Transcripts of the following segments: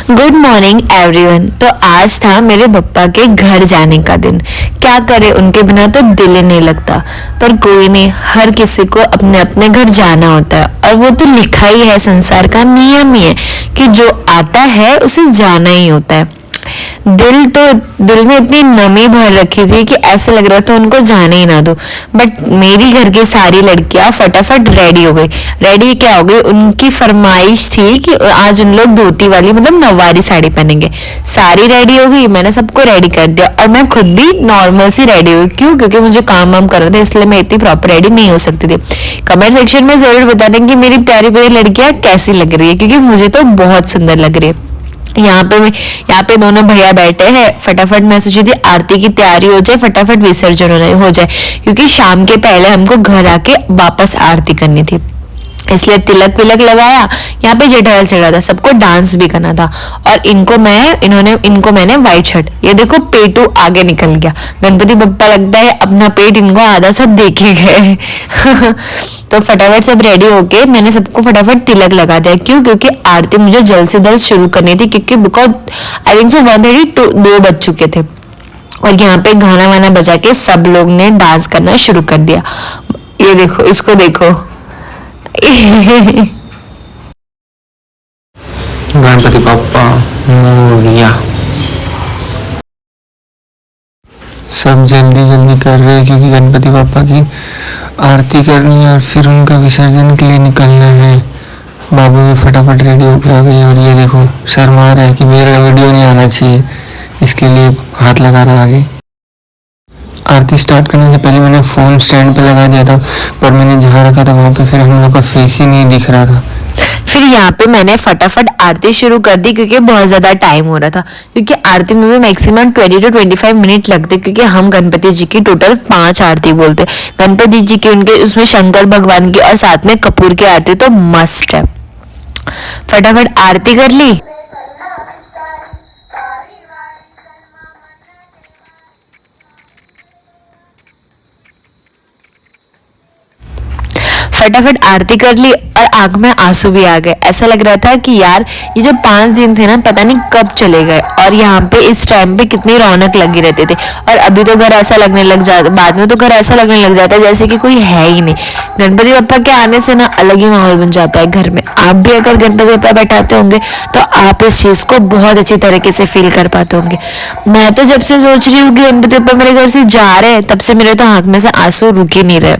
Good morning everyone. तो आज था मेरे पप्पा के घर जाने का दिन। क्या करे, उनके बिना तो दिल ही नहीं लगता। पर कोई नहीं, हर किसी को अपने अपने घर जाना होता है और वो तो लिखा ही है, संसार का नियम ही है कि जो आता है उसे जाना ही होता है। दिल में इतनी नमी भर रखी थी कि ऐसा लग रहा था उनको जाने ही ना दो। बट मेरी घर की सारी लड़कियां फटाफट रेडी हो गई। रेडी क्या हो गई, उनकी फरमाइश थी कि आज उन लोग धोती वाली मतलब नौवारी साड़ी पहनेंगे। सारी रेडी हो गई, मैंने सबको रेडी कर दिया और मैं खुद भी नॉर्मल सी रेडी हुई। क्यों? क्योंकि मुझे काम वाम करना था, इसलिए मैं इतनी प्रॉपर रेडी नहीं हो सकती थी। कमेंट सेक्शन में जरूर बताना कि मेरी प्यारी प्यारी लड़कियां कैसी लग रही है, क्योंकि मुझे तो बहुत सुंदर लग रही है। यहाँ पे दोनों भैया बैठे हैं। फटाफट मैं सोची थी आरती की तैयारी हो जाए, फटाफट विसर्जन हो जाए, क्योंकि शाम के पहले हमको घर आके वापस आरती करनी थी। इसलिए तिलक विलक लगाया, यहाँ पे जेठालाल चढ़ा था, सबको डांस भी करना था। और इनको मैंने व्हाइट शर्ट, ये देखो पेटू आगे निकल गया। गणपति बप्पा लगता है अपना पेट इनको आधा सा देखे गए। तो फटाफट सब रेडी होके मैंने सबको फटाफट तिलक लगा दिया। क्यों? क्योंकि आरती मुझे जल्द से जल्द शुरू करनी थी, क्योंकि बिकॉज आई थिंक सो 1:32 2 बज चुके थे। और यहाँ पे गाना वाना बजा के सब लोग ने डांस करना शुरू कर दिया। ये देखो, इसको देखो। गणपति बप्पा मोरिया। सब जल्दी जल्दी कर रहे हैं क्योंकि गणपति बप्पा की आरती करनी है और फिर उनका विसर्जन के लिए निकलना है। बाबू भी फटाफट रेडी होकर आ गए और ये देखो शर्मा रहा है कि मेरा वीडियो नहीं आना चाहिए, इसके लिए हाथ लगा रहा आगे। आरती स्टार्ट करने से पहले मैंने फ़ोन स्टैंड पे लगा दिया था, पर मैंने जहाँ रखा था वहाँ पे फिर हम लोग का फेस ही नहीं दिख रहा था। फिर यहाँ पे मैंने फटाफट आरती शुरू कर दी, क्योंकि बहुत ज्यादा टाइम हो रहा था। क्योंकि आरती में भी मैक्सिमम 20 to 25 मिनट लगते, क्योंकि हम गणपति जी की टोटल 5 आरती बोलते। गणपति जी की, उनके उसमें शंकर भगवान की और साथ में कपूर की आरती तो मस्ट है। फटाफट आरती कर ली। फटाफट आरती कर ली और आंख में आंसू भी आ गए। ऐसा लग रहा था कि यार ये जो 5 दिन थे ना, पता नहीं कब चले गए। और यहाँ पे इस टाइम पे कितनी रौनक लगी रहती थी, और अभी तो घर ऐसा लगने लग जाता, बाद में तो घर ऐसा लगने लग जाता है जैसे कि कोई है ही नहीं। गणपति बप्पा के आने से ना अलग ही माहौल बन जाता है घर में। आप भी अगर गणपति बप्पा बैठाते होंगे तो आप इस चीज को बहुत अच्छी तरीके से फील कर पाते होंगे। मैं तो जब से सोच रही हूँ कि गणपति बप्पा मेरे घर से जा रहे हैं, तब से मेरे तो आंख में से आंसू रुक ही नहीं रहे,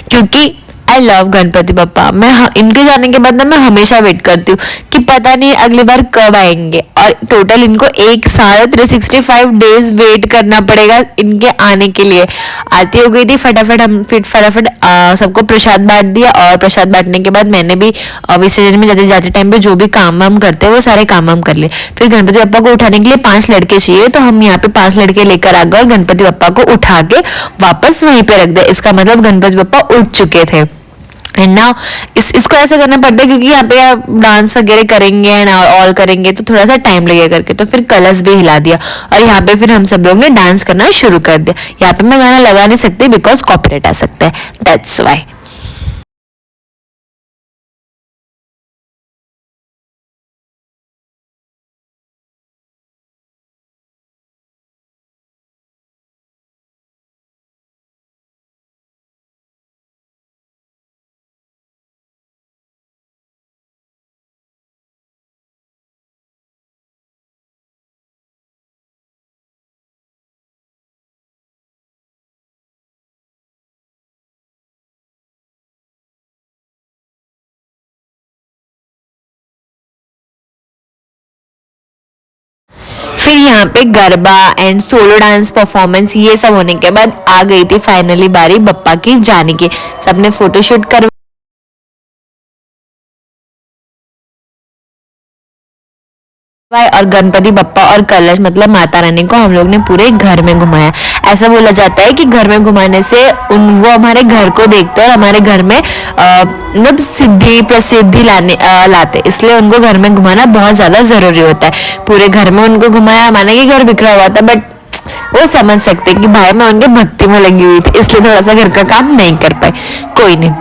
क्योंकि आई लव गणपति बप्पा। मैं इनके जाने के बाद ना मैं हमेशा वेट करती हूँ कि पता नहीं अगली बार कब आएंगे। और टोटल इनको 1 साल 365 डेज वेट करना पड़ेगा इनके आने के लिए। आरती हो गई थी, फटाफट सबको प्रसाद बांट दिया। और प्रसाद बांटने के बाद मैंने भी विसर्जन में जाते टाइम पे जो भी काम वाम करते हैं वो सारे काम वाम कर लिए। फिर गणपति बप्पा को उठाने के लिए 5 लड़के चाहिए, तो हम यहाँ पे 5 लड़के लेकर आ गए और गणपति बप्पा को उठा के वापस वहीं पे रख दिया। इसका मतलब गणपति बप्पा उठ चुके थे। एंड नाउ इसको ऐसा करना पड़ता है, क्योंकि यहाँ पे आप डांस वगैरह करेंगे एंड ऑल करेंगे तो थोड़ा सा टाइम लगेगा करके। तो फिर कलश भी हिला दिया और यहाँ पे फिर हम सब लोग ने डांस करना शुरू कर दिया। यहाँ पे मैं गाना लगा नहीं सकती बिकॉज कॉपीराइट आ सकता है, दैट्स वाई। फिर यहाँ पे garba and solo dance performance ये सब होने के बाद आ गई थी फाइनली बारी बप्पा की जाने की। सबने फोटोशूट कर और गणपति बप्पा और कलश मतलब माता रानी को हम लोग ने पूरे घर में घुमाया। ऐसा बोला जाता है कि घर में घुमाने से वो हमारे घर को देखते हैं और हमारे घर में मतलब सिद्धि प्रसिद्धि लाते, इसलिए उनको घर में घुमाना बहुत ज्यादा जरूरी होता है। पूरे घर में उनको घुमाया, माना कि घर बिखरा हुआ था, बट वो समझ सकते कि भाई मैं उनके भक्ति में लगी हुई थी, इसलिए थोड़ा सा घर का काम नहीं कर पाए। कोई नहीं,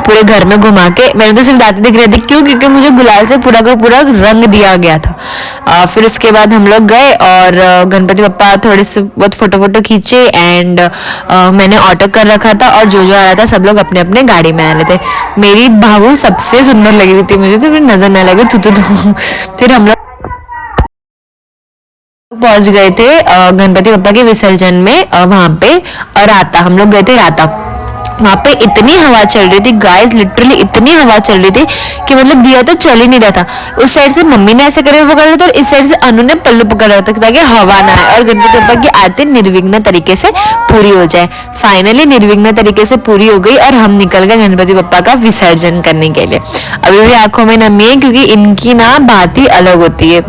पूरे घर में घुमा के, मैंने तो सिर्फ दांत दिख रहे थे, क्यों? क्योंकि मुझे गुलाल से पूरा का पूरा रंग दिया गया था। फिर उसके बाद हम लोग गए और गणपति बप्पा थोड़े से बहुत फोटो खींचे एंड मैंने ऑटो कर रखा था और जो आ रहा था सब लोग अपने अपने गाड़ी में आ रहे थे। मेरी भावू सबसे सुंदर लग रही थी मुझे, तो फिर नजर ना लगे तू। फिर हम लोग पहुंच गए थे गणपति बप्पा के विसर्जन में, वहां पे राता, हम लोग गए थे राता। वहां पे इतनी हवा चल रही थी गाइस, लिटरली इतनी हवा चल रही थी कि मतलब दिया तो चल ही नहीं रहा था। उस साइड से मम्मी ने ऐसे करके पकड़ रहा था और इस साइड से अनु ने पल्लू पकड़ रहा था ताकि हवा ना आए और गणपति बप्पा की आरती निर्विघ्न तरीके से पूरी हो जाए। फाइनली निर्विघ्न तरीके से पूरी हो गई और हम निकल गए गणपति बप्पा का विसर्जन करने के लिए। अभी भी आंखों में नमी है क्योंकि इनकी ना बात ही अलग होती है।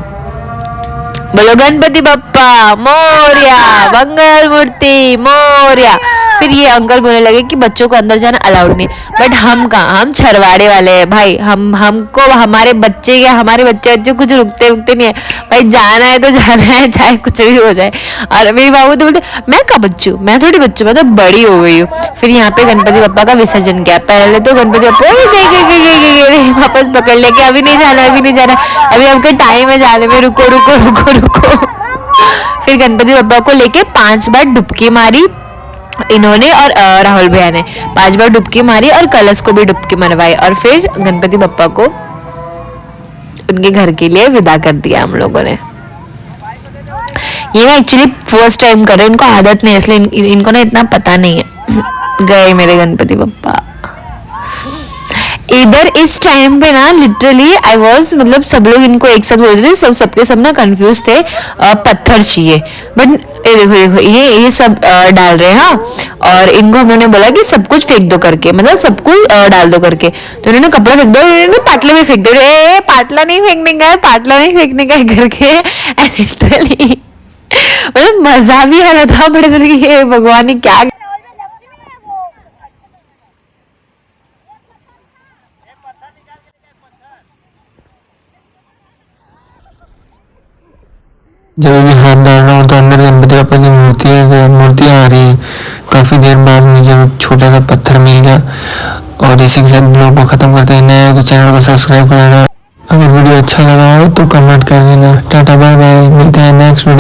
बोलो गणपति बप्पा मोरया, मंगल मूर्ति मोरया। फिर ये अंकल बोलने लगे कि बच्चों को अंदर जाना अलाउड नहीं, बट हम कहाँ, हम छरवाड़े वाले हैं भाई, हमको हमारे बच्चे कुछ रुकते नहीं है भाई, जाना है तो जाना है चाहे कुछ भी हो जाए। और मेरी बाबू तो बोलते मैं कहाँ बच्चू, मैं थोड़ी बच्चू, मैं तो बड़ी हो गई हूँ। फिर यहाँ पे गणपति बप्पा का विसर्जन किया। पहले तो गणपति बप्पा वापस पकड़ लेके अभी नहीं जाना, अभी हमको टाइम है जाने में, रुको। फिर गणपति बप्पा को लेके 5 बार डुबकी मारी इन्होंने और राहुल भैया ने 5 बार डुबकी मारी और कलश को भी डुबकी मरवाई और फिर गणपति बप्पा को उनके घर के लिए विदा कर दिया हम लोगों ने। ये ना एक्चुअली फर्स्ट टाइम कर रहे हैं, इनको आदत नहीं है इसलिए इनको ना इतना पता नहीं है। गए मेरे गणपति बप्पा। इधर इस टाइम पे ना लिटरली आई वॉज, मतलब सब लोग इनको एक साथ बोल रहे थे, सबके सब ना कंफ्यूज थे, पत्थर चाहिए, बट देखो ये सब डाल रहे हैं। हाँ, और इनको हमने बोला कि सब कुछ फेंक दो करके, मतलब सब कुछ डाल दो करके, तो उन्होंने कपड़ा फेंक दो, उन्होंने पाटला भी फेंक दो, पाटला नहीं फेंकने का है करके। लिटरली मतलब मजा भी आ रहा था बड़े तरीके, भगवान ने क्या। जब भी हाथ डाल रहा हूँ तो अंदर गणपति बप्पा की मूर्तियाँ आ रही है। काफ़ी देर बाद मुझे एक छोटा सा पत्थर मिल गया। और इसी के साथ ब्लॉग को ख़त्म करते हैं। नया तो चैनल को सब्सक्राइब कर लेना। अगर वीडियो अच्छा लगा हो तो कमेंट कर देना। टाटा बाय बाय, मिलते हैं नेक्स्ट वीडियो।